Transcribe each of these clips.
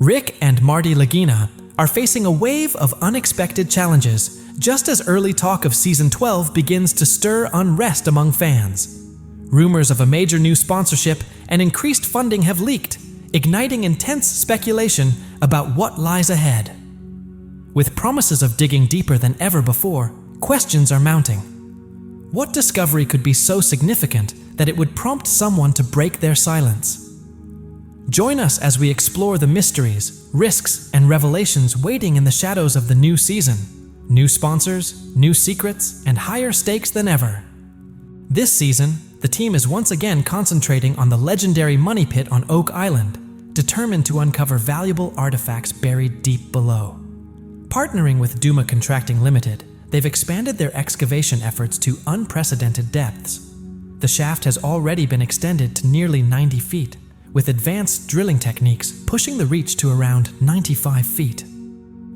Rick and Marty Lagina are facing a wave of unexpected challenges just as early talk of Season 12 begins to stir unrest among fans. Rumors of a major new sponsorship and increased funding have leaked, igniting intense speculation about what lies ahead. With promises of digging deeper than ever before, questions are mounting. What discovery could be so significant that it would prompt someone to break their silence? Join us as we explore the mysteries, risks, and revelations waiting in the shadows of the new season. New sponsors, new secrets, and higher stakes than ever. This season, the team is once again concentrating on the legendary money pit on Oak Island, determined to uncover valuable artifacts buried deep below. Partnering with Duma Contracting Limited, they've expanded their excavation efforts to unprecedented depths. The shaft has already been extended to nearly 90 feet, with advanced drilling techniques pushing the reach to around 95 feet.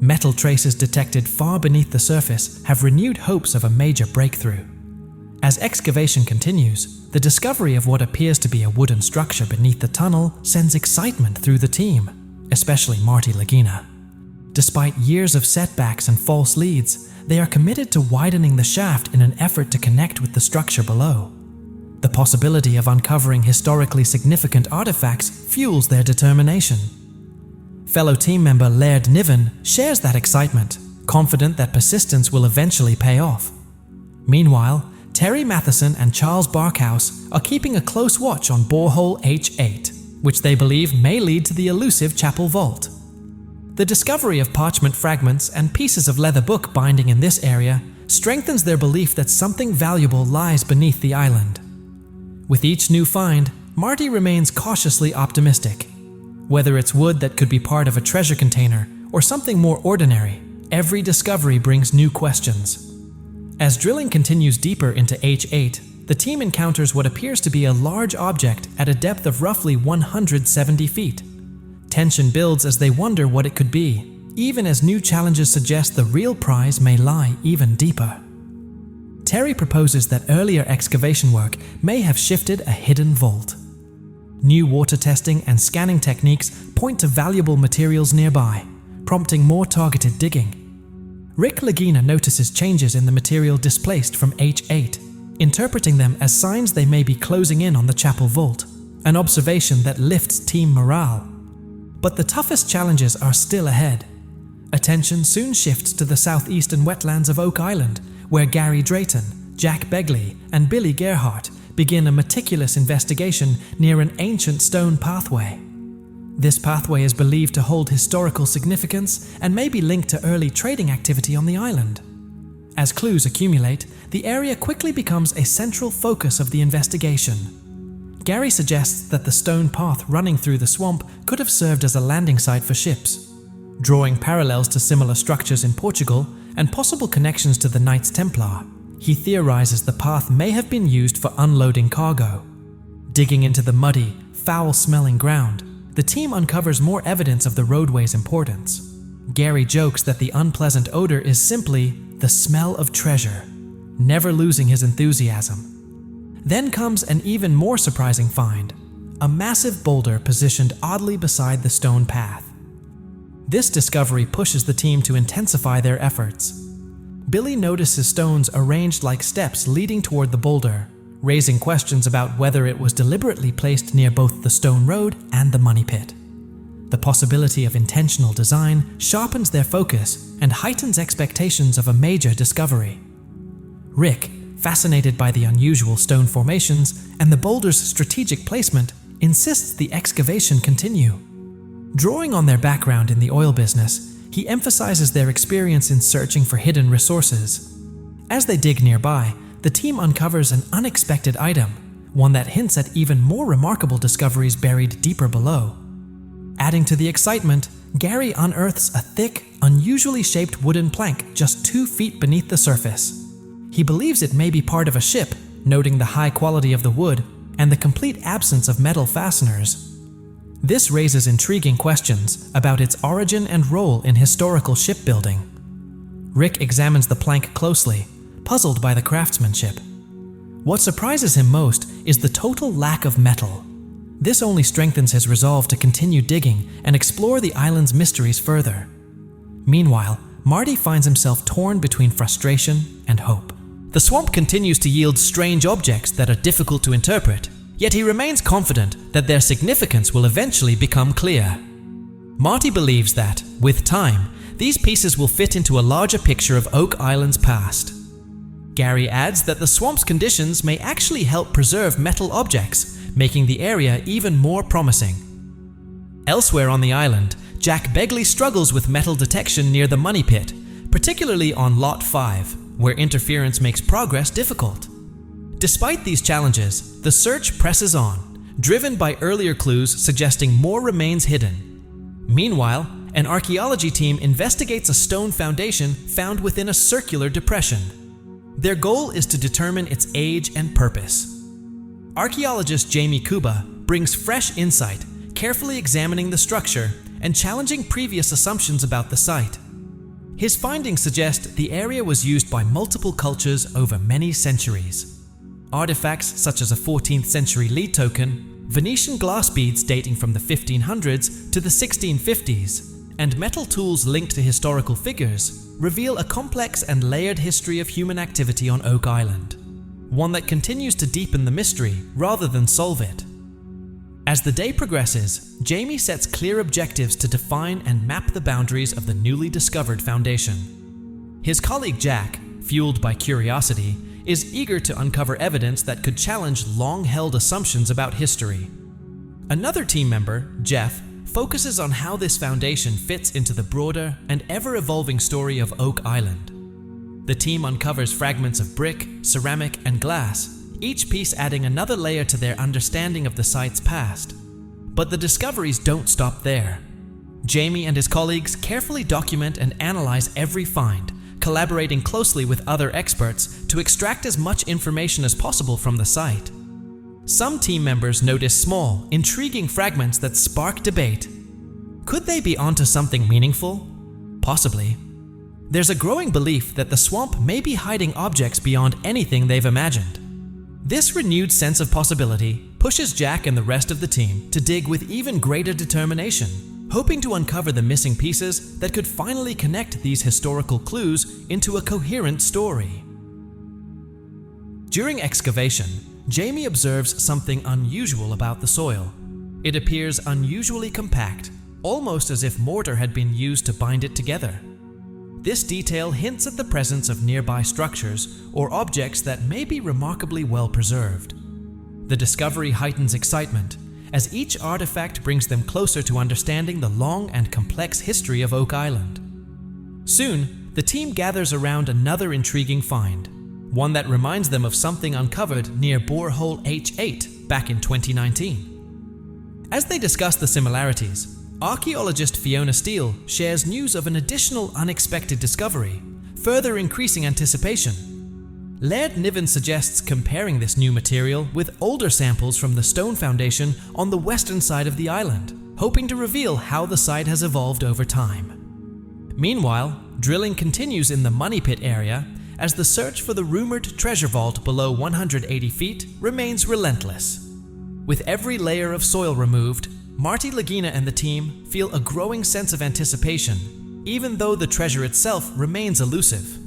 Metal traces detected far beneath the surface have renewed hopes of a major breakthrough. As excavation continues, the discovery of what appears to be a wooden structure beneath the tunnel sends excitement through the team, especially Marty Lagina. Despite years of setbacks and false leads, they are committed to widening the shaft in an effort to connect with the structure below. The possibility of uncovering historically significant artifacts fuels their determination. Fellow team member Laird Niven shares that excitement, confident that persistence will eventually pay off. Meanwhile, Terry Matheson and Charles Barkhouse are keeping a close watch on borehole H8, which they believe may lead to the elusive chapel vault. The discovery of parchment fragments and pieces of leather book binding in this area strengthens their belief that something valuable lies beneath the island. With each new find, Marty remains cautiously optimistic. Whether it's wood that could be part of a treasure container or something more ordinary, every discovery brings new questions. As drilling continues deeper into H8, the team encounters what appears to be a large object at a depth of roughly 170 feet. Tension builds as they wonder what it could be, even as new challenges suggest the real prize may lie even deeper. Terry proposes that earlier excavation work may have shifted a hidden vault. New water testing and scanning techniques point to valuable materials nearby, prompting more targeted digging. Rick Lagina notices changes in the material displaced from H8, interpreting them as signs they may be closing in on the chapel vault, an observation that lifts team morale. But the toughest challenges are still ahead. Attention soon shifts to the southeastern wetlands of Oak Island, where Gary Drayton, Jack Begley, and Billy Gerhardt begin a meticulous investigation near an ancient stone pathway. This pathway is believed to hold historical significance and may be linked to early trading activity on the island. As clues accumulate, the area quickly becomes a central focus of the investigation. Gary suggests that the stone path running through the swamp could have served as a landing site for ships. Drawing parallels to similar structures in Portugal and possible connections to the Knights Templar, he theorizes the path may have been used for unloading cargo. Digging into the muddy, foul-smelling ground, the team uncovers more evidence of the roadway's importance. Gary jokes that the unpleasant odor is simply the smell of treasure, never losing his enthusiasm. Then comes an even more surprising find, a massive boulder positioned oddly beside the stone path. This discovery pushes the team to intensify their efforts. Billy notices stones arranged like steps leading toward the boulder, raising questions about whether it was deliberately placed near both the stone road and the money pit. The possibility of intentional design sharpens their focus and heightens expectations of a major discovery. Rick, fascinated by the unusual stone formations and the boulder's strategic placement, insists the excavation continue. Drawing on their background in the oil business, he emphasizes their experience in searching for hidden resources. As they dig nearby, the team uncovers an unexpected item, one that hints at even more remarkable discoveries buried deeper below. Adding to the excitement, Gary unearths a thick, unusually shaped wooden plank just 2 feet beneath the surface. He believes it may be part of a ship, noting the high quality of the wood and the complete absence of metal fasteners. This raises intriguing questions about its origin and role in historical shipbuilding. Rick examines the plank closely, puzzled by the craftsmanship. What surprises him most is the total lack of metal. This only strengthens his resolve to continue digging and explore the island's mysteries further. Meanwhile, Marty finds himself torn between frustration and hope. The swamp continues to yield strange objects that are difficult to interpret, yet he remains confident that their significance will eventually become clear. Marty believes that, with time, these pieces will fit into a larger picture of Oak Island's past. Gary adds that the swamp's conditions may actually help preserve metal objects, making the area even more promising. Elsewhere on the island, Jack Begley struggles with metal detection near the Money Pit, particularly on Lot 5, where interference makes progress difficult. Despite these challenges, the search presses on, driven by earlier clues suggesting more remains hidden. Meanwhile, an archaeology team investigates a stone foundation found within a circular depression. Their goal is to determine its age and purpose. Archaeologist Jamie Kuba brings fresh insight, carefully examining the structure and challenging previous assumptions about the site. His findings suggest the area was used by multiple cultures over many centuries. Artifacts such as a 14th century lead token, Venetian glass beads dating from the 1500s to the 1650s, and metal tools linked to historical figures reveal a complex and layered history of human activity on Oak Island, one that continues to deepen the mystery rather than solve it. As the day progresses, Jamie sets clear objectives to define and map the boundaries of the newly discovered foundation. His colleague Jack, fueled by curiosity, is eager to uncover evidence that could challenge long-held assumptions about history. Another team member, Jeff, focuses on how this foundation fits into the broader and ever-evolving story of Oak Island. The team uncovers fragments of brick, ceramic, and glass, each piece adding another layer to their understanding of the site's past. But the discoveries don't stop there. Jamie and his colleagues carefully document and analyze every find, collaborating closely with other experts to extract as much information as possible from the site. Some team members notice small, intriguing fragments that spark debate. Could they be onto something meaningful? Possibly. There's a growing belief that the swamp may be hiding objects beyond anything they've imagined. This renewed sense of possibility pushes Jack and the rest of the team to dig with even greater determination, hoping to uncover the missing pieces that could finally connect these historical clues into a coherent story. During excavation, Jamie observes something unusual about the soil. It appears unusually compact, almost as if mortar had been used to bind it together. This detail hints at the presence of nearby structures or objects that may be remarkably well preserved. The discovery heightens excitement, as each artifact brings them closer to understanding the long and complex history of Oak Island. Soon, the team gathers around another intriguing find, one that reminds them of something uncovered near borehole H8 back in 2019. As they discuss the similarities, archaeologist Fiona Steele shares news of an additional unexpected discovery, further increasing anticipation. Laird Niven suggests comparing this new material with older samples from the stone foundation on the western side of the island, hoping to reveal how the site has evolved over time. Meanwhile, drilling continues in the Money Pit area as the search for the rumored treasure vault below 180 feet remains relentless. With every layer of soil removed, Marty, Lagina, and the team feel a growing sense of anticipation, even though the treasure itself remains elusive.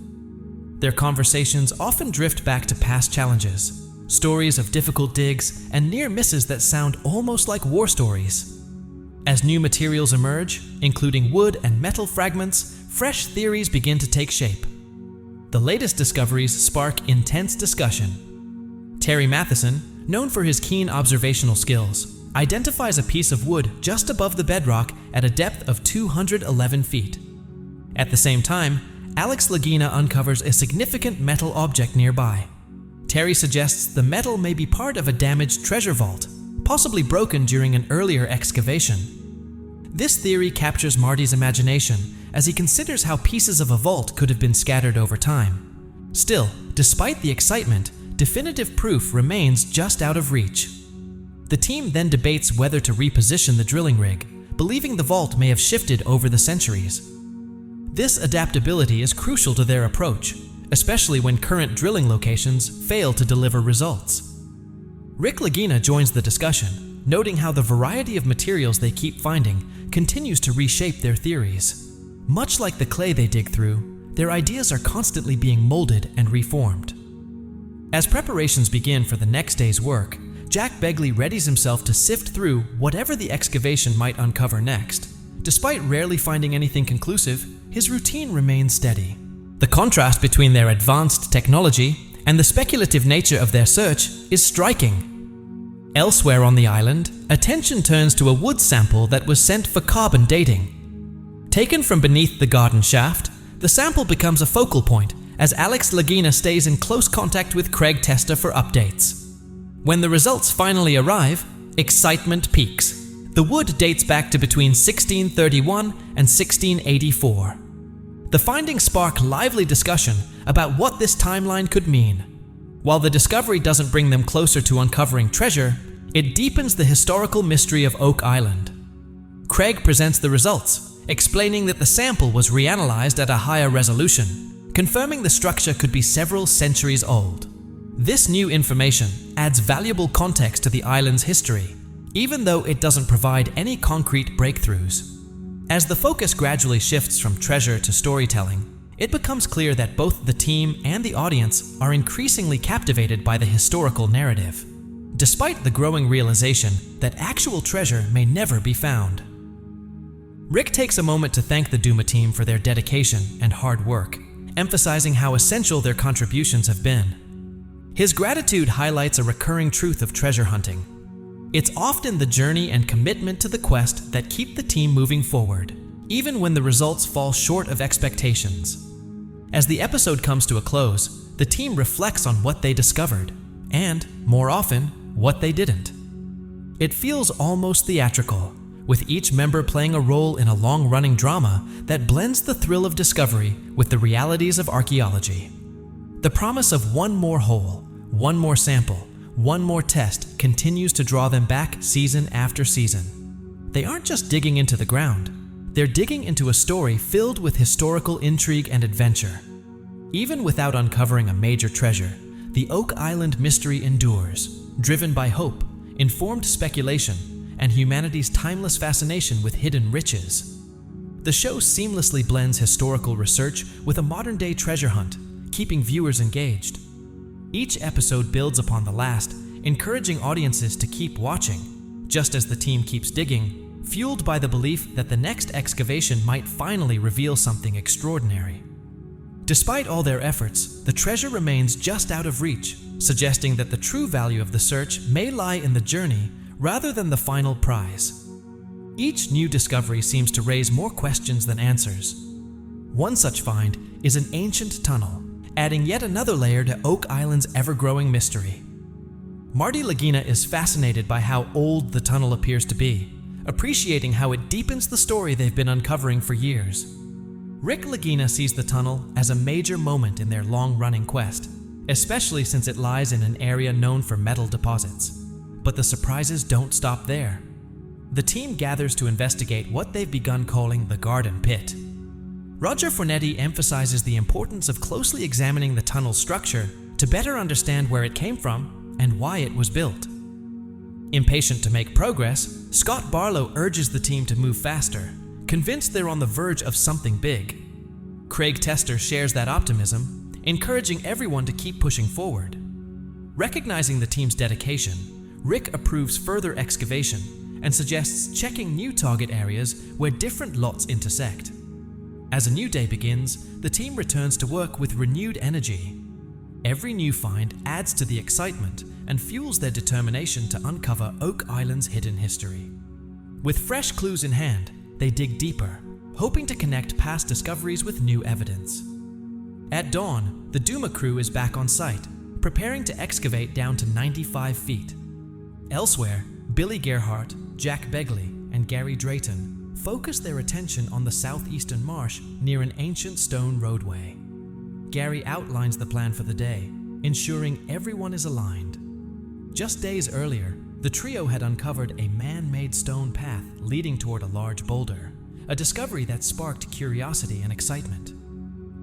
Their conversations often drift back to past challenges, stories of difficult digs, and near misses that sound almost like war stories. As new materials emerge, including wood and metal fragments, fresh theories begin to take shape. The latest discoveries spark intense discussion. Terry Matheson, known for his keen observational skills, identifies a piece of wood just above the bedrock at a depth of 211 feet. At the same time, Alex Lagina uncovers a significant metal object nearby. Terry suggests the metal may be part of a damaged treasure vault, possibly broken during an earlier excavation. This theory captures Marty's imagination as he considers how pieces of a vault could have been scattered over time. Still, despite the excitement, definitive proof remains just out of reach. The team then debates whether to reposition the drilling rig, believing the vault may have shifted over the centuries. This adaptability is crucial to their approach, especially when current drilling locations fail to deliver results. Rick Lagina joins the discussion, noting how the variety of materials they keep finding continues to reshape their theories. Much like the clay they dig through, their ideas are constantly being molded and reformed. As preparations begin for the next day's work, Jack Begley readies himself to sift through whatever the excavation might uncover next. Despite rarely finding anything conclusive, his routine remains steady. The contrast between their advanced technology and the speculative nature of their search is striking. Elsewhere on the island, attention turns to a wood sample that was sent for carbon dating. Taken from beneath the garden shaft, the sample becomes a focal point as Alex Lagina stays in close contact with Craig Tester for updates. When the results finally arrive, excitement peaks. The wood dates back to between 1631 and 1684. The findings spark lively discussion about what this timeline could mean. While the discovery doesn't bring them closer to uncovering treasure, it deepens the historical mystery of Oak Island. Craig presents the results, explaining that the sample was reanalyzed at a higher resolution, confirming the structure could be several centuries old. This new information adds valuable context to the island's history, even though it doesn't provide any concrete breakthroughs. As the focus gradually shifts from treasure to storytelling, it becomes clear that both the team and the audience are increasingly captivated by the historical narrative, despite the growing realization that actual treasure may never be found. Rick takes a moment to thank the Duma team for their dedication and hard work, emphasizing how essential their contributions have been. His gratitude highlights a recurring truth of treasure hunting. It's often the journey and commitment to the quest that keep the team moving forward, even when the results fall short of expectations. As the episode comes to a close, the team reflects on what they discovered, and, more often, what they didn't. It feels almost theatrical, with each member playing a role in a long-running drama that blends the thrill of discovery with the realities of archaeology. The promise of one more hole, one more sample, one more test continues to draw them back season after season. They aren't just digging into the ground, they're digging into a story filled with historical intrigue and adventure. Even without uncovering a major treasure, the Oak Island mystery endures, driven by hope, informed speculation, and humanity's timeless fascination with hidden riches. The show seamlessly blends historical research with a modern-day treasure hunt, keeping viewers engaged. Each episode builds upon the last, encouraging audiences to keep watching, just as the team keeps digging, fueled by the belief that the next excavation might finally reveal something extraordinary. Despite all their efforts, the treasure remains just out of reach, suggesting that the true value of the search may lie in the journey rather than the final prize. Each new discovery seems to raise more questions than answers. One such find is an ancient tunnel, adding yet another layer to Oak Island's ever-growing mystery. Marty Lagina is fascinated by how old the tunnel appears to be, appreciating how it deepens the story they've been uncovering for years. Rick Lagina sees the tunnel as a major moment in their long-running quest, especially since it lies in an area known for metal deposits. But the surprises don't stop there. The team gathers to investigate what they've begun calling the Garden Pit. Roger Fornetti emphasizes the importance of closely examining the tunnel's structure to better understand where it came from and why it was built. Impatient to make progress, Scott Barlow urges the team to move faster, convinced they're on the verge of something big. Craig Tester shares that optimism, encouraging everyone to keep pushing forward. Recognizing the team's dedication, Rick approves further excavation and suggests checking new target areas where different lots intersect. As a new day begins, the team returns to work with renewed energy. Every new find adds to the excitement and fuels their determination to uncover Oak Island's hidden history. With fresh clues in hand, they dig deeper, hoping to connect past discoveries with new evidence. At dawn, the Duma crew is back on site, preparing to excavate down to 95 feet. Elsewhere, Billy Gerhardt, Jack Begley, and Gary Drayton focus their attention on the southeastern marsh near an ancient stone roadway. Gary outlines the plan for the day, ensuring everyone is aligned. Just days earlier, the trio had uncovered a man-made stone path leading toward a large boulder, a discovery that sparked curiosity and excitement.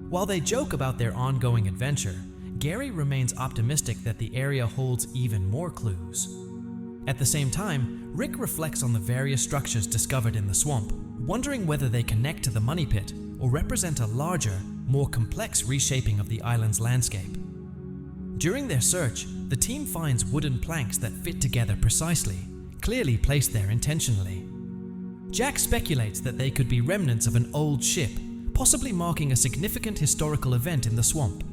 While they joke about their ongoing adventure, Gary remains optimistic that the area holds even more clues. At the same time, Rick reflects on the various structures discovered in the swamp, wondering whether they connect to the money pit or represent a larger, more complex reshaping of the island's landscape. During their search, the team finds wooden planks that fit together precisely, clearly placed there intentionally. Jack speculates that they could be remnants of an old ship, possibly marking a significant historical event in the swamp.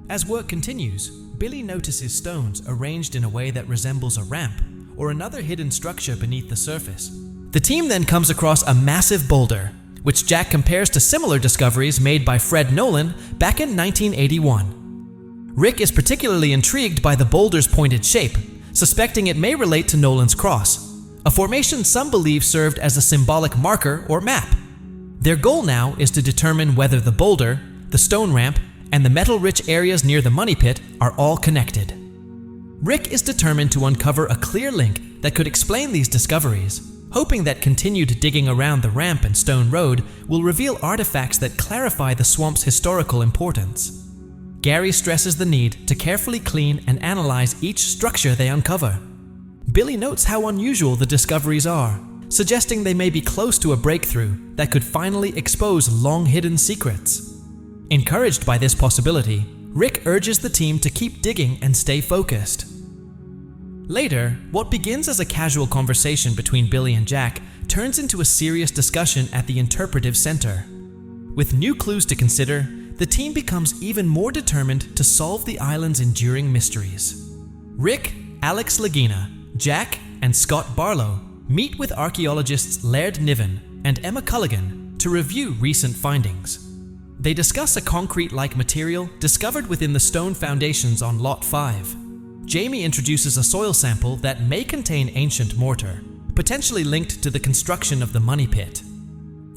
As work continues, Billy notices stones arranged in a way that resembles a ramp or another hidden structure beneath the surface. The team then comes across a massive boulder, which Jack compares to similar discoveries made by Fred Nolan back in 1981. Rick is particularly intrigued by the boulder's pointed shape, suspecting it may relate to Nolan's cross, a formation some believe served as a symbolic marker or map. Their goal now is to determine whether the boulder, the stone ramp, and the metal-rich areas near the money pit are all connected. Rick is determined to uncover a clear link that could explain these discoveries, hoping that continued digging around the ramp and stone road will reveal artifacts that clarify the swamp's historical importance. Gary stresses the need to carefully clean and analyze each structure they uncover. Billy notes how unusual the discoveries are, suggesting they may be close to a breakthrough that could finally expose long-hidden secrets. Encouraged by this possibility, Rick urges the team to keep digging and stay focused. Later, what begins as a casual conversation between Billy and Jack turns into a serious discussion at the interpretive center. With new clues to consider, the team becomes even more determined to solve the island's enduring mysteries. Rick, Alex Lagina, Jack, and Scott Barlow meet with archaeologists Laird Niven and Emma Culligan to review recent findings. They discuss a concrete-like material discovered within the stone foundations on Lot 5. Jamie introduces a soil sample that may contain ancient mortar, potentially linked to the construction of the money pit.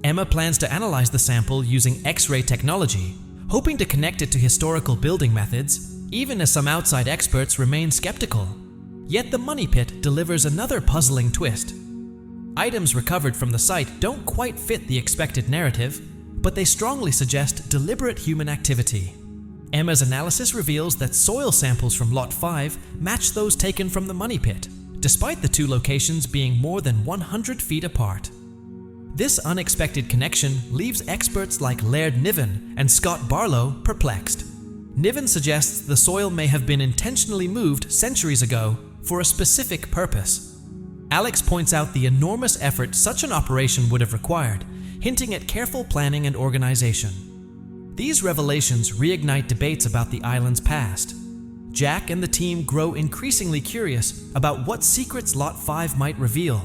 Emma plans to analyze the sample using X-ray technology, hoping to connect it to historical building methods, even as some outside experts remain skeptical. Yet the money pit delivers another puzzling twist. Items recovered from the site don't quite fit the expected narrative, but they strongly suggest deliberate human activity. Emma's analysis reveals that soil samples from Lot 5 match those taken from the money pit, despite the two locations being more than 100 feet apart. This unexpected connection leaves experts like Laird Niven and Scott Barlow perplexed. Niven suggests the soil may have been intentionally moved centuries ago for a specific purpose. Alex points out the enormous effort such an operation would have required, hinting at careful planning and organization. These revelations reignite debates about the island's past. Jack and the team grow increasingly curious about what secrets Lot 5 might reveal,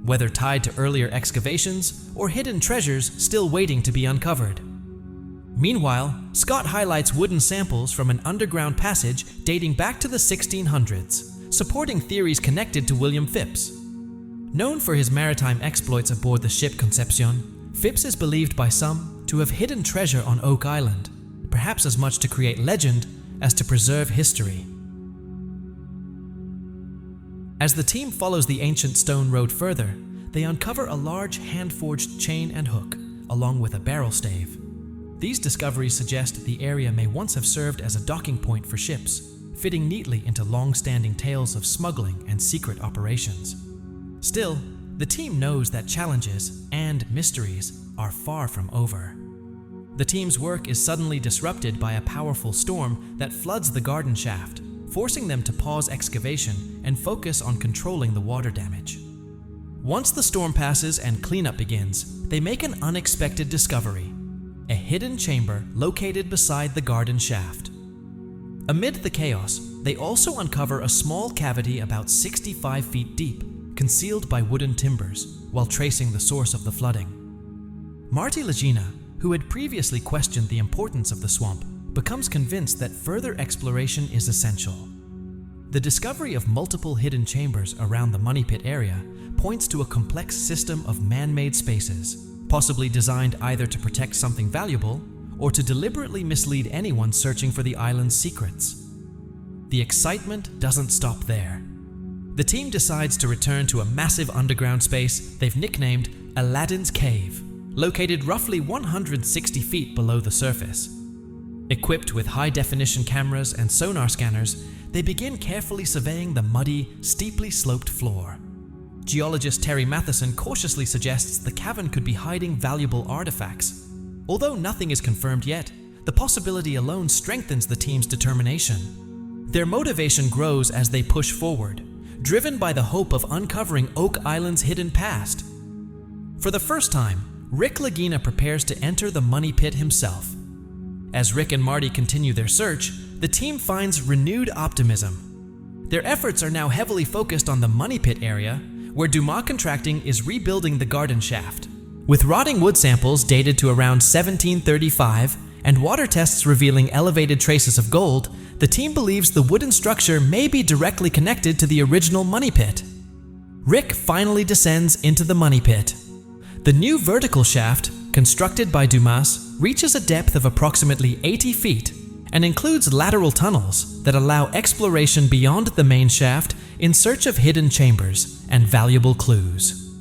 whether tied to earlier excavations or hidden treasures still waiting to be uncovered. Meanwhile, Scott highlights wooden samples from an underground passage dating back to the 1600s, supporting theories connected to William Phipps. Known for his maritime exploits aboard the ship Concepcion, Phipps is believed by some to have hidden treasure on Oak Island, perhaps as much to create legend as to preserve history. As the team follows the ancient stone road further, they uncover a large hand-forged chain and hook, along with a barrel stave. These discoveries suggest the area may once have served as a docking point for ships, fitting neatly into long-standing tales of smuggling and secret operations. Still, the team knows that challenges and mysteries are far from over. The team's work is suddenly disrupted by a powerful storm that floods the garden shaft, forcing them to pause excavation and focus on controlling the water damage. Once the storm passes and cleanup begins, they make an unexpected discovery: a hidden chamber located beside the garden shaft. Amid the chaos, they also uncover a small cavity about 65 feet deep, concealed by wooden timbers, while tracing the source of the flooding. Marty Lagina, who had previously questioned the importance of the swamp, becomes convinced that further exploration is essential. The discovery of multiple hidden chambers around the money pit area points to a complex system of man-made spaces, possibly designed either to protect something valuable or to deliberately mislead anyone searching for the island's secrets. The excitement doesn't stop there. The team decides to return to a massive underground space they've nicknamed Aladdin's Cave, located roughly 160 feet below the surface. Equipped with high-definition cameras and sonar scanners, they begin carefully surveying the muddy, steeply sloped floor. Geologist Terry Matheson cautiously suggests the cavern could be hiding valuable artifacts. Although nothing is confirmed yet, the possibility alone strengthens the team's determination. Their motivation grows as they push forward, driven by the hope of uncovering Oak Island's hidden past. For the first time, Rick Lagina prepares to enter the money pit himself. As Rick and Marty continue their search, the team finds renewed optimism. Their efforts are now heavily focused on the money pit area, where Dumas Contracting is rebuilding the garden shaft. With rotting wood samples dated to around 1735 and water tests revealing elevated traces of gold, the team believes the wooden structure may be directly connected to the original money pit. Rick finally descends into the money pit. The new vertical shaft, constructed by Dumas, reaches a depth of approximately 80 feet and includes lateral tunnels that allow exploration beyond the main shaft in search of hidden chambers and valuable clues.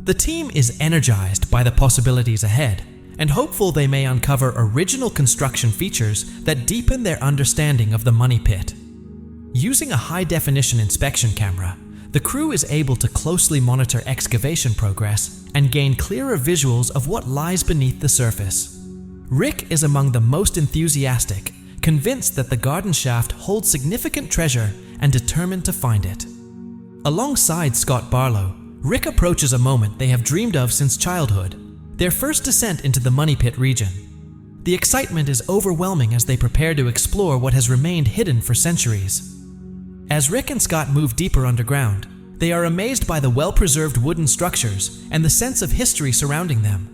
The team is energized by the possibilities ahead and hopeful they may uncover original construction features that deepen their understanding of the money pit. Using a high-definition inspection camera, the crew is able to closely monitor excavation progress and gain clearer visuals of what lies beneath the surface. Rick is among the most enthusiastic, convinced that the garden shaft holds significant treasure and determined to find it. Alongside Scott Barlow, Rick approaches a moment they have dreamed of since childhood, their first descent into the money pit region. The excitement is overwhelming as they prepare to explore what has remained hidden for centuries. As Rick and Scott move deeper underground, they are amazed by the well-preserved wooden structures and the sense of history surrounding them.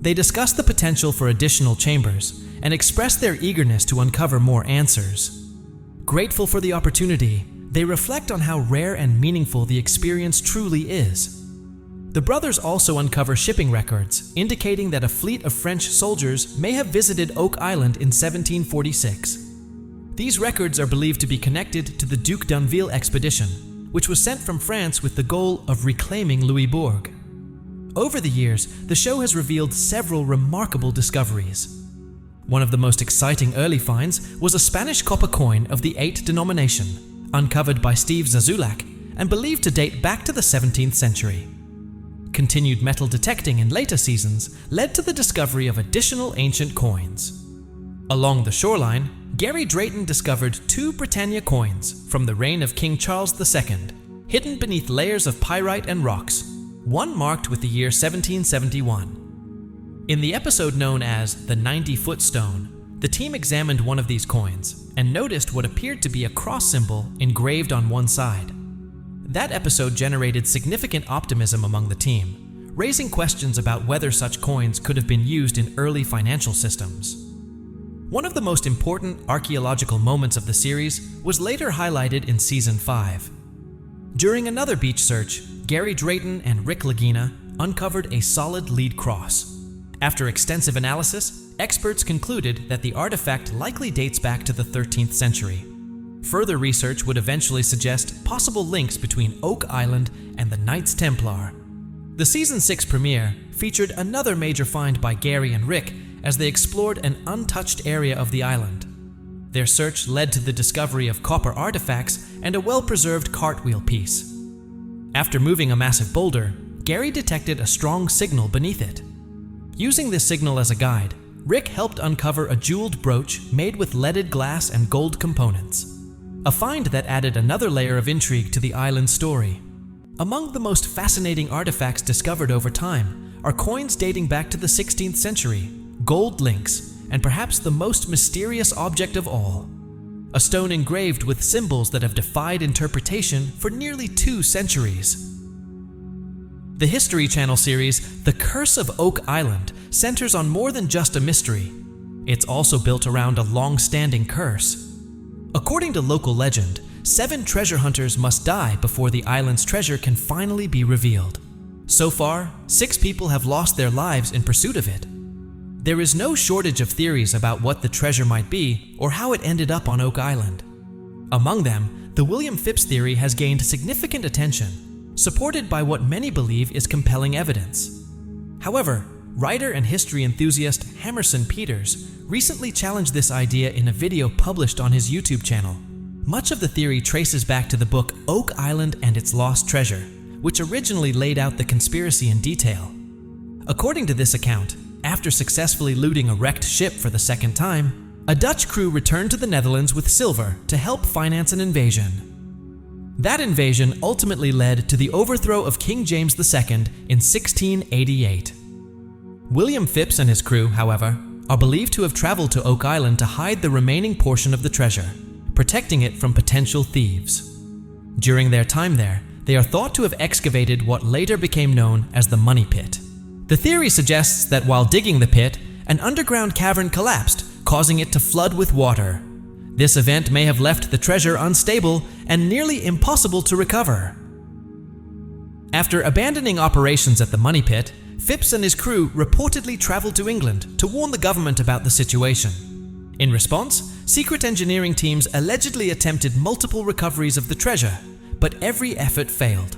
They discuss the potential for additional chambers and express their eagerness to uncover more answers. Grateful for the opportunity, they reflect on how rare and meaningful the experience truly is. The brothers also uncover shipping records indicating that a fleet of French soldiers may have visited Oak Island in 1746. These records are believed to be connected to the Duc d'Anville expedition, which was sent from France with the goal of reclaiming Louisbourg. Over the years, the show has revealed several remarkable discoveries. One of the most exciting early finds was a Spanish copper coin of the 8 denomination, uncovered by Steve Zazulak and believed to date back to the 17th century. Continued metal detecting in later seasons led to the discovery of additional ancient coins. Along the shoreline, Gary Drayton discovered 2 Britannia coins from the reign of King Charles II, hidden beneath layers of pyrite and rocks, one marked with the year 1771. In the episode known as the 90-foot stone, the team examined one of these coins and noticed what appeared to be a cross symbol engraved on one side. That episode generated significant optimism among the team, raising questions about whether such coins could have been used in early financial systems. One of the most important archaeological moments of the series was later highlighted in Season 5. During another beach search, Gary Drayton and Rick Lagina uncovered a solid lead cross. After extensive analysis, experts concluded that the artifact likely dates back to the 13th century. Further research would eventually suggest possible links between Oak Island and the Knights Templar. The Season 6 premiere featured another major find by Gary and Rick as they explored an untouched area of the island. Their search led to the discovery of copper artifacts and a well-preserved cartwheel piece. After moving a massive boulder, Gary detected a strong signal beneath it. Using this signal as a guide, Rick helped uncover a jeweled brooch made with leaded glass and gold components, a find that added another layer of intrigue to the island's story. Among the most fascinating artifacts discovered over time are coins dating back to the 16th century, gold links, and perhaps the most mysterious object of all, a stone engraved with symbols that have defied interpretation for nearly 2 centuries. The History Channel series, The Curse of Oak Island, centers on more than just a mystery. It's also built around a long-standing curse. According to local legend, 7 treasure hunters must die before the island's treasure can finally be revealed. So far, 6 people have lost their lives in pursuit of it. There is no shortage of theories about what the treasure might be or how it ended up on Oak Island. Among them, the William Phipps theory has gained significant attention, supported by what many believe is compelling evidence. However, writer and history enthusiast Hammerson Peters recently challenged this idea in a video published on his YouTube channel. Much of the theory traces back to the book Oak Island and Its Lost Treasure, which originally laid out the conspiracy in detail. According to this account, after successfully looting a wrecked ship for the second time, a Dutch crew returned to the Netherlands with silver to help finance an invasion. That invasion ultimately led to the overthrow of King James II in 1688. William Phipps and his crew, however, are believed to have traveled to Oak Island to hide the remaining portion of the treasure, protecting it from potential thieves. During their time there, they are thought to have excavated what later became known as the Money Pit. The theory suggests that while digging the pit, an underground cavern collapsed, causing it to flood with water. This event may have left the treasure unstable and nearly impossible to recover. After abandoning operations at the Money Pit, Phipps and his crew reportedly traveled to England to warn the government about the situation. In response, secret engineering teams allegedly attempted multiple recoveries of the treasure, but every effort failed.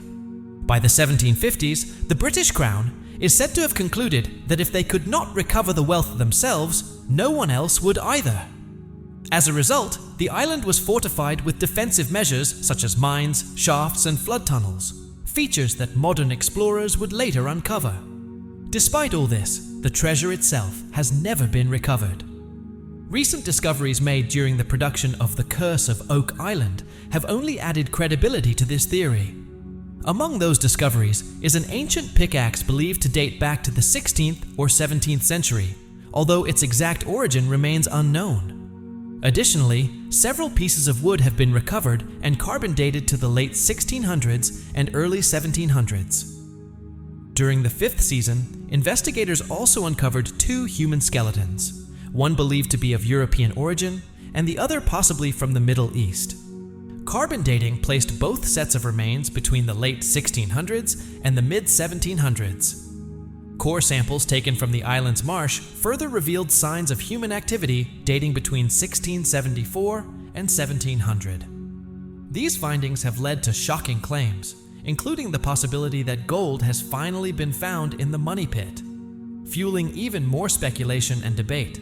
By the 1750s, the British Crown is said to have concluded that if they could not recover the wealth themselves, no one else would either. As a result, the island was fortified with defensive measures such as mines, shafts, and flood tunnels, features that modern explorers would later uncover. Despite all this, the treasure itself has never been recovered. Recent discoveries made during the production of The Curse of Oak Island have only added credibility to this theory. Among those discoveries is an ancient pickaxe believed to date back to the 16th or 17th century, although its exact origin remains unknown. Additionally, several pieces of wood have been recovered and carbon dated to the late 1600s and early 1700s. During the 5th season, investigators also uncovered 2 human skeletons, one believed to be of European origin and the other possibly from the Middle East. Carbon dating placed both sets of remains between the late 1600s and the mid-1700s. Core samples taken from the island's marsh further revealed signs of human activity dating between 1674 and 1700. These findings have led to shocking claims, including the possibility that gold has finally been found in the Money Pit, fueling even more speculation and debate.